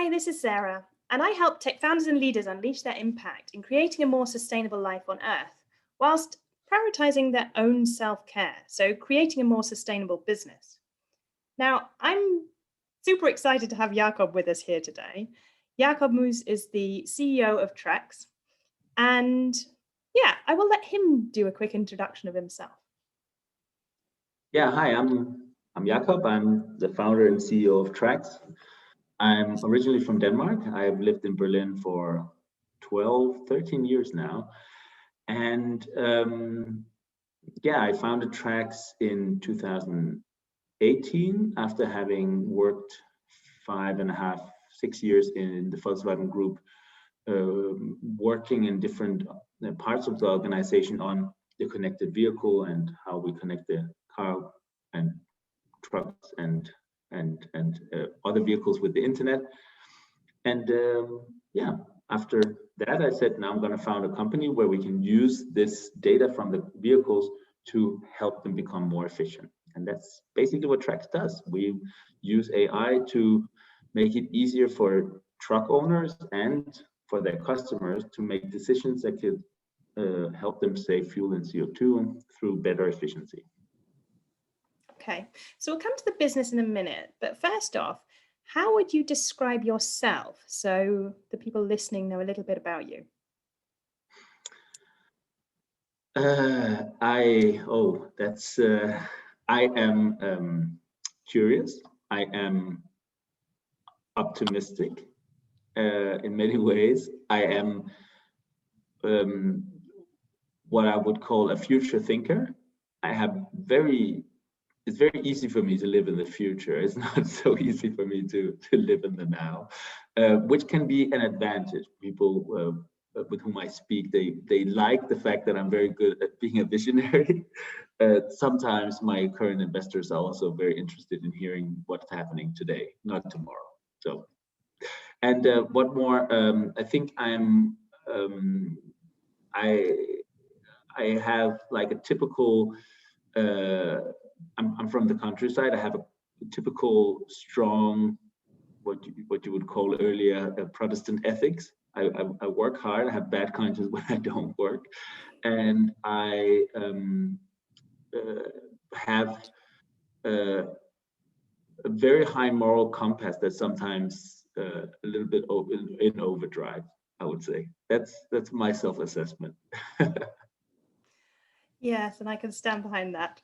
Hi, this is Sarah, and I help tech founders and leaders unleash their impact in creating a more sustainable life on Earth, whilst prioritizing their own self-care, so creating a more sustainable business. Now, I'm super excited to have Jakob with us here today. Jakob Muus is the CEO of Trex, and I will let him do a quick introduction of himself. Yeah, hi, I'm Jakob. I'm the founder and CEO of Trex. I'm originally from Denmark. I've lived in Berlin for 13 years now. And I founded Trex in 2018 after having worked 5.5, 6 years in the Volkswagen Group, working in different parts of the organization on the connected vehicle and how we connect the car and trucks and other vehicles with the internet. And after that, I said, now I'm going to found a company where we can use this data from the vehicles to help them become more efficient. And that's basically what Trex does. We use AI to make it easier for truck owners and for their customers to make decisions that could help them save fuel and CO2 through better efficiency. Okay, so we'll come to the business in a minute, but first off, how would you describe yourself so the people listening know a little bit about you? I am curious. I am optimistic in many ways. I am what I would call a future thinker. It's very easy for me to live in the future. It's not so easy for me to live in the now, which can be an advantage. People with whom I speak, they like the fact that I'm very good at being a visionary. Sometimes my current investors are also very interested in hearing what's happening today, not tomorrow. So, and what more? I think I have like a typical. I'm from the countryside. I have a typical strong, what you would call earlier, Protestant ethics. I work hard. I have bad conscience when I don't work, and I have a very high moral compass that's sometimes a little bit in overdrive. I would say that's my self-assessment. Yes, and I can stand behind that.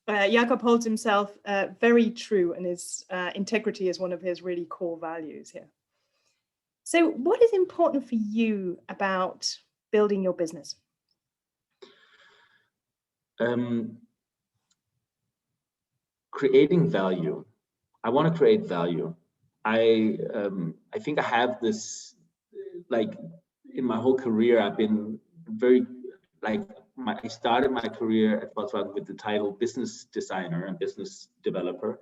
Jakob holds himself very true, and his integrity is one of his really core values here. So what is important for you about building your business? Creating value. I want to create value. I think I have this, like in my whole career, I've been very I started my career at Volkswagen with the title business designer and business developer.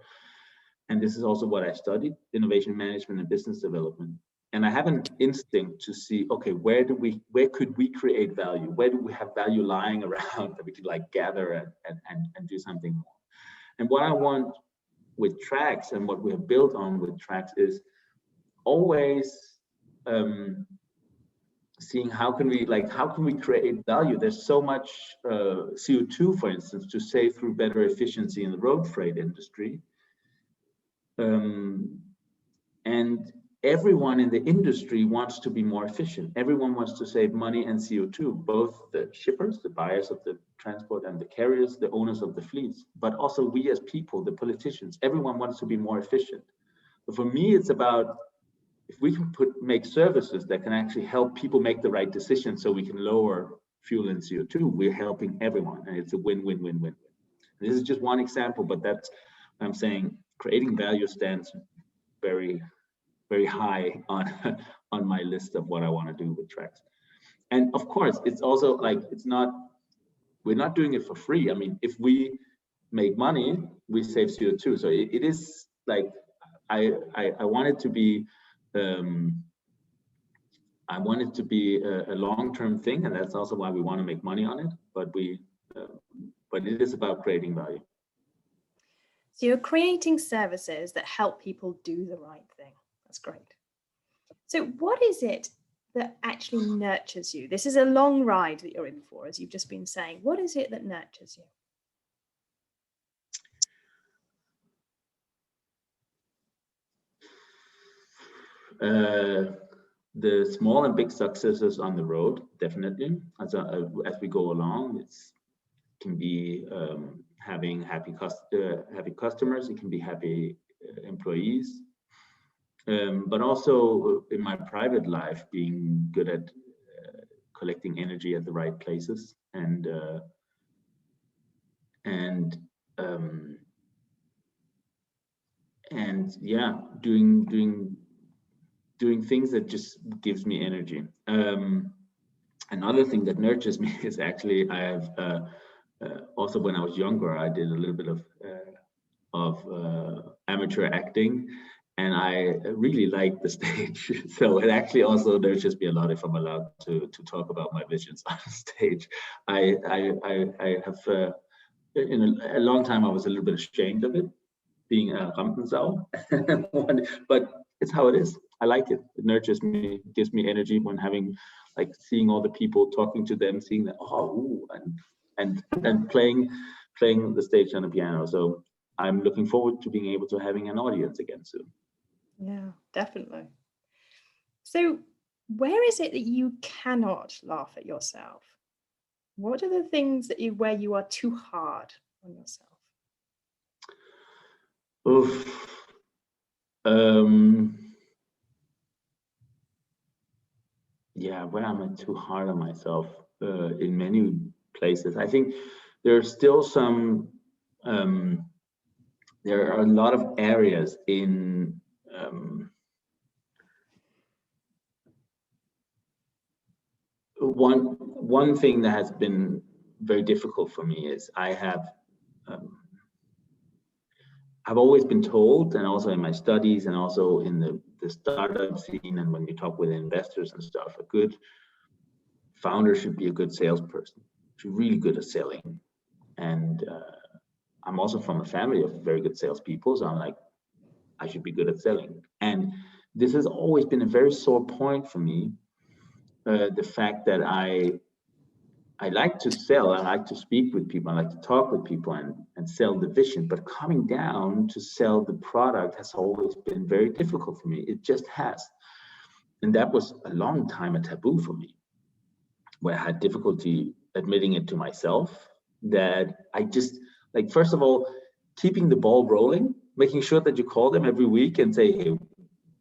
And this is also what I studied, innovation management and business development. And I have an instinct to see, okay, where could we create value? Where do we have value lying around that we could like gather and do something more? And what I want with Trex and what we have built on with Trex is always seeing how can we create value. There's so much CO2, for instance, to save through better efficiency in the road freight industry. And everyone in the industry wants to be more efficient. Everyone wants to save money and CO2, both the shippers, the buyers of the transport, and the carriers, the owners of the fleets, but also we as people, the politicians. Everyone wants to be more efficient. But for me, it's about if we can make services that can actually help people make the right decisions so we can lower fuel and CO2, we're helping everyone, and it's a win-win-win-win. This is just one example, but that's what I'm saying. Creating value stands very, very high on my list of what I want to do with Trex. And of course, it's also like we're not doing it for free. I mean, if we make money, we save CO2. So it is like I want it to be a long-term thing, and that's also why we want to make money on it. But it is about creating value. So you're creating services that help people do the right thing. That's great. So what is it that actually nurtures you? This is a long ride that you're in for, as you've just been saying. What is it that nurtures you? The small and big successes on the road, definitely. As we go along, it can be having happy customers. It can be happy employees. But also in my private life, being good at collecting energy at the right places and yeah, doing things that just gives me energy. Another thing that nurtures me is actually I have also when I was younger, I did a little bit of amateur acting, and I really like the stage. So it actually also nurtures me a lot if I'm allowed to talk about my visions on stage. I have in a long time I was a little bit ashamed of it, being a Rampensau, but it's how it is. I like it. It nurtures me, gives me energy when having, like, seeing all the people, talking to them, seeing that, ooh, and playing the stage on the piano. So I'm looking forward to being able to having an audience again soon. Yeah, definitely. So where is it that you cannot laugh at yourself? What are the things that where you are too hard on yourself? Oof. Yeah, where am I too hard on myself? In many places. I think there are still some, there are a lot of areas in one thing that has been very difficult for me is I've always been told, and also in my studies and also in the startup scene, and when you talk with investors and stuff, a good founder should be a good salesperson, should be really good at selling. And I'm also from a family of very good salespeople, so I'm like, I should be good at selling. And this has always been a very sore point for me, the fact that I like to sell, I like to speak with people, I like to talk with people and sell the vision, but coming down to sell the product has always been very difficult for me. It just has. And that was a long time a taboo for me, where I had difficulty admitting it to myself, that I just, like, first of all, keeping the ball rolling, making sure that you call them every week and say, hey,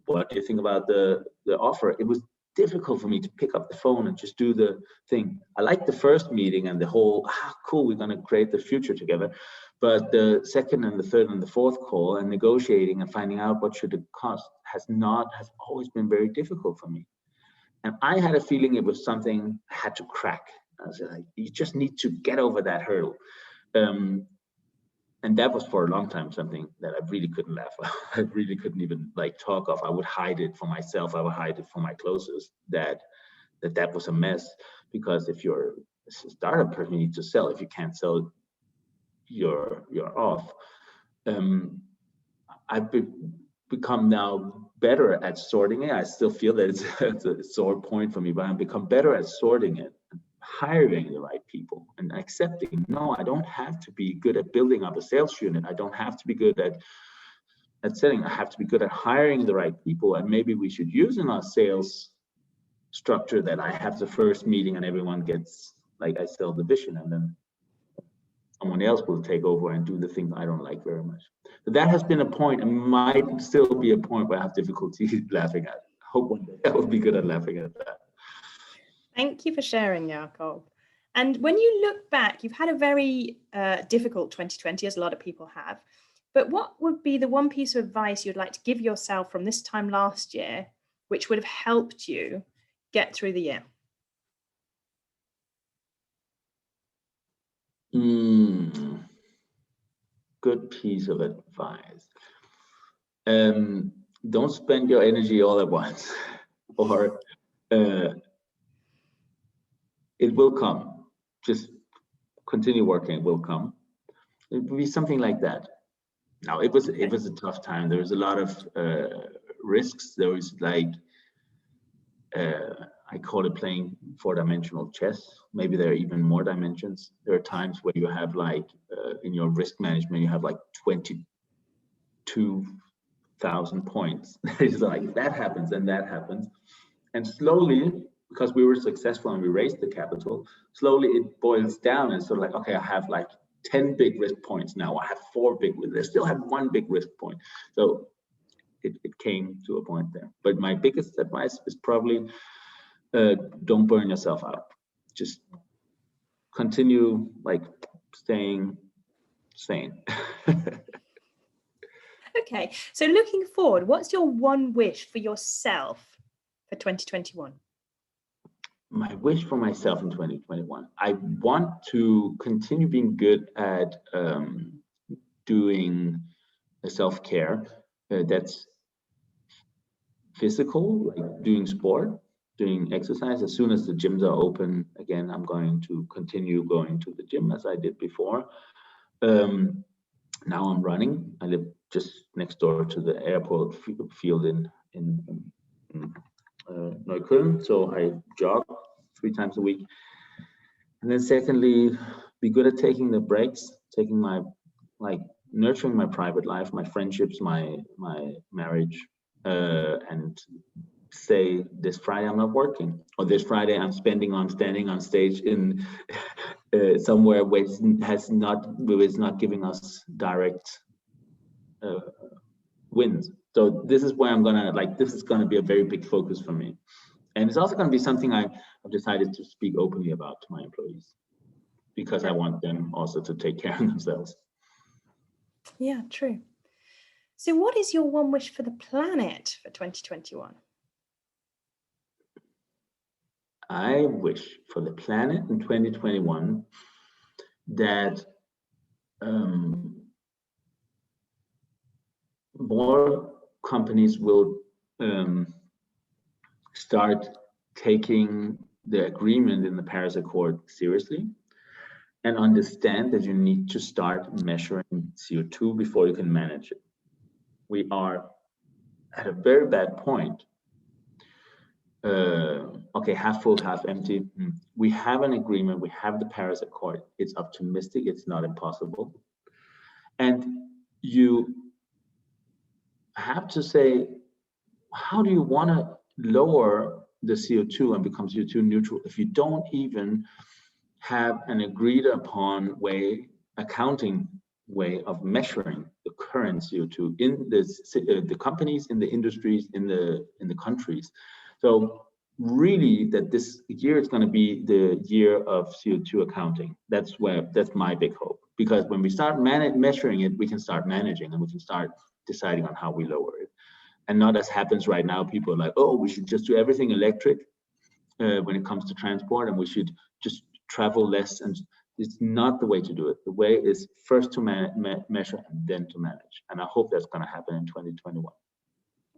what do you think about the offer? It was difficult for me to pick up the phone and just do the thing. I liked the first meeting and the whole, cool, we're going to create the future together. But the second and the third and the fourth call and negotiating and finding out what should it cost has always been very difficult for me. And I had a feeling it was something I had to crack. I was like, you just need to get over that hurdle. And that was for a long time something that I really couldn't laugh at. I really couldn't even talk of. I would hide it for myself. I would hide it from my closest, that was a mess. Because if you're a startup person, you need to sell. If you can't sell, you're off. I've become now better at sorting it. I still feel that it's a sore point for me, but I've become better at sorting it, hiring the right people, and accepting, no, I don't have to be good at building up a sales unit. I don't have to be good at selling. I have to be good at hiring the right people. And maybe we should use in our sales structure that I have the first meeting and everyone gets, like, I sell the vision, and then someone else will take over and do the things I don't like very much. But that has been a point, and might still be a point where I have difficulty laughing at. I hope one day I will be good at laughing at that. Thank you for sharing, Jakob. And when you look back, you've had a very difficult 2020, as a lot of people have. But what would be the one piece of advice you'd like to give yourself from this time last year, which would have helped you get through the year? Good piece of advice. Don't spend your energy all at once, or it will come. Just continue working, it will come. It would be something like that. Now, it was a tough time. There was a lot of risks. There was I call it playing four-dimensional chess. Maybe there are even more dimensions. There are times where you have like in your risk management, you have like 22,000 points. It's like that happens and that happens. And slowly, because we were successful and we raised the capital, slowly it boils down and sort of like, okay, I have like 10 big risk points now. I have 4 big, I still have 1 big risk point. So it came to a point there. But my biggest advice is probably don't burn yourself out. Just continue like staying sane. Okay, so looking forward, what's your one wish for yourself for 2021? My wish for myself in 2021, I want to continue being good at doing self-care that's physical, like doing sport, doing exercise. As soon as the gyms are open again, I'm going to continue going to the gym as I did before. Now I'm running. I live just next door to the airport field in Neukölln, so I jog 3 times a week. And then secondly, be good at taking the breaks, taking my, like nurturing my private life, my friendships, my marriage, and say this Friday I'm not working, or this Friday I'm spending on standing on stage in somewhere where it's not giving us direct wins. So this is where I'm gonna this is gonna be a very big focus for me, and it's also gonna be something I've decided to speak openly about to my employees, because I want them also to take care of themselves. Yeah, true. So what is your one wish for the planet for 2021? I wish for the planet in 2021 that more companies will start taking the agreement in the Paris Accord seriously and understand that you need to start measuring CO2 before you can manage it. We are at a very bad point. Okay, half full, half empty. We have an agreement, we have the Paris Accord. It's optimistic, it's not impossible. And you have to say, how do you want to lower the CO2 and become CO2 neutral if you don't even have an agreed upon accounting way of measuring the current CO2 in the companies, in the industries, in the countries. So really, that this year is going to be the year of CO2 accounting. That's my big hope, because when we start measuring it, we can start managing, and we can start deciding on how we lower it. And not as happens right now, people are like, oh, we should just do everything electric when it comes to transport, and we should just travel less. And it's not the way to do it. The way is first to measure and then to manage. And I hope that's going to happen in 2021.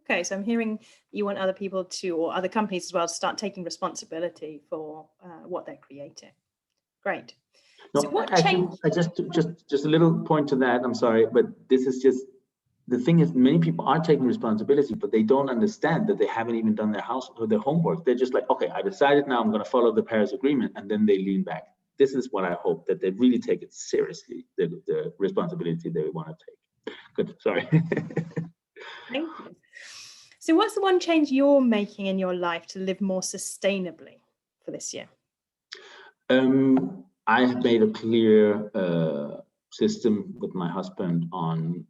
Okay, so I'm hearing you want other people to, or other companies as well, to start taking responsibility for what they're creating. Great. No, so what I just a little point to that. I'm sorry, but this is just, the thing is, many people are taking responsibility, but they don't understand that they haven't even done their homework. They're just like, okay, I decided now I'm going to follow the Paris Agreement, and then they lean back. This is what I hope, that they really take it seriously, the responsibility they want to take. Good, sorry. Thank you. So what's the one change you're making in your life to live more sustainably for this year? I have made a clear system with my husband on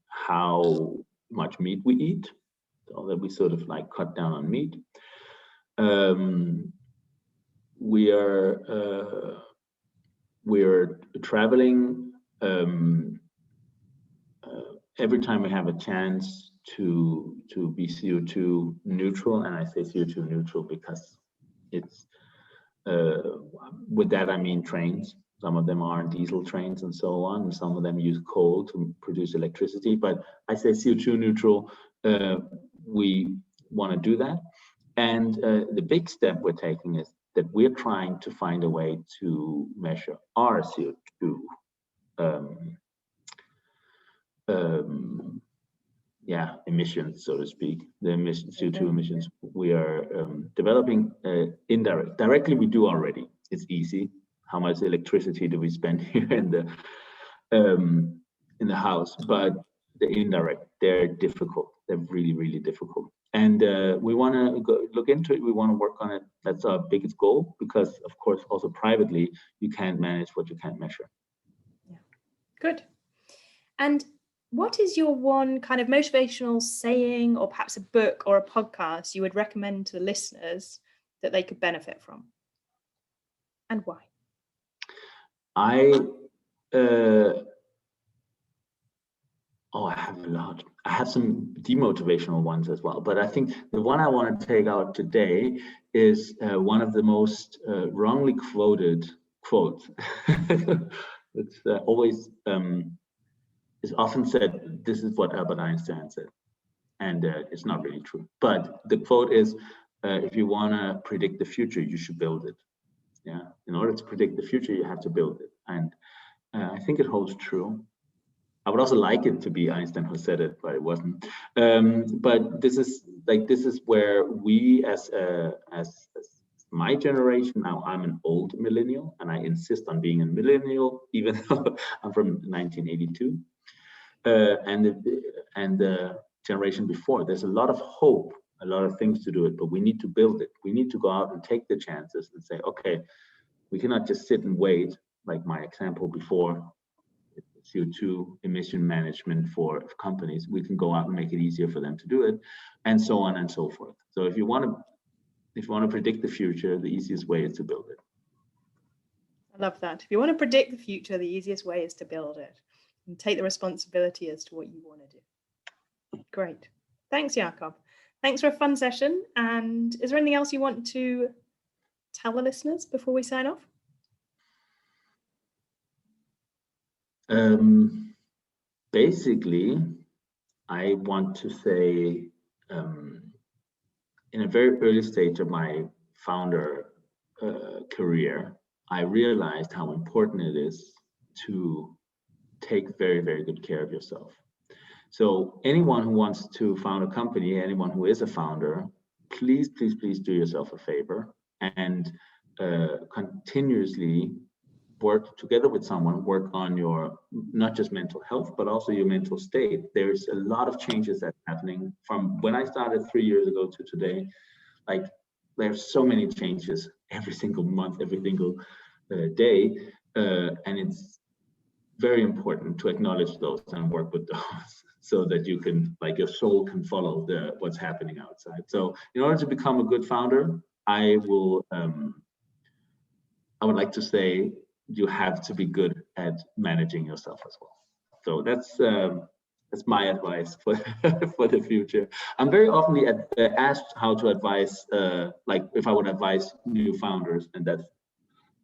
how much meat we eat, so that we sort of like cut down on meat. We're traveling every time we have a chance to be CO2 neutral, and I say CO2 neutral because it's with that I mean trains. Some of them are diesel trains and so on, and some of them use coal to produce electricity. But I say CO2 neutral, we want to do that. And the big step we're taking is that we're trying to find a way to measure our CO2 emissions, so to speak, the CO2 emissions. We are developing indirect. Directly, we do already. It's easy. How much electricity do we spend here in the house? But the indirect, they're difficult. They're really, really difficult. And we want to look into it. We want to work on it. That's our biggest goal, because, of course, also privately, you can't manage what you can't measure. Yeah. Good. And what is your one kind of motivational saying, or perhaps a book or a podcast you would recommend to the listeners that they could benefit from? And why? I have a lot. I have some demotivational ones as well, but I think the one I want to take out today is one of the most wrongly quoted quotes. It's always is often said, this is what Albert Einstein said, and it's not really true. But the quote is, if you want to predict the future, you should build it. Yeah, in order to predict the future, you have to build it, and I think it holds true. I would also like it to be Einstein who said it, but it wasn't. But this is where we, as my generation, now I'm an old millennial, and I insist on being a millennial, even though I'm from 1982, and the generation before. There's a lot of hope, a lot of things to do it, but we need to build it. We need to go out and take the chances and say, okay, we cannot just sit and wait, like my example before, CO2 emission management for companies. We can go out and make it easier for them to do it, and so on and so forth. So if you want to predict the future, the easiest way is to build it. I love that. If you want to predict the future, the easiest way is to build it and take the responsibility as to what you want to do. Great. Thanks, Jakob. Thanks for a fun session. And is there anything else you want to tell the listeners before we sign off? Basically, I want to say, in a very early stage of my founder career, I realized how important it is to take very, very good care of yourself. So anyone who wants to found a company, anyone who is a founder, please, please, please do yourself a favor and continuously work together with someone, work on your, not just mental health, but also your mental state. There's a lot of changes that's happening from when I started 3 years ago to today. Like, there's so many changes every single month, every single day. And it's very important to acknowledge those and work with those so that you can, like, your soul can follow what's happening outside. So in order to become a good founder, I would like to say, you have to be good at managing yourself as well. So that's my advice for for the future. I'm very often asked how to advise, like if I would advise new founders, and that's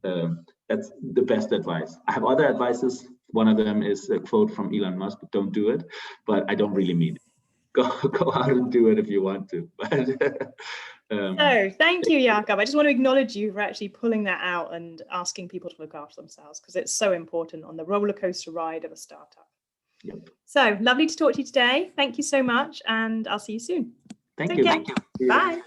the best advice. I have other advices. One of them is a quote from Elon Musk: "Don't do it," but I don't really mean it. Go out and do it if you want to. But so thank you, Jakob. I just want to acknowledge you for actually pulling that out and asking people to look after themselves, because it's so important on the roller coaster ride of a startup. Yep. So lovely to talk to you today. Thank you so much, and I'll see you soon. Thank Take you. care. Thank you. Bye.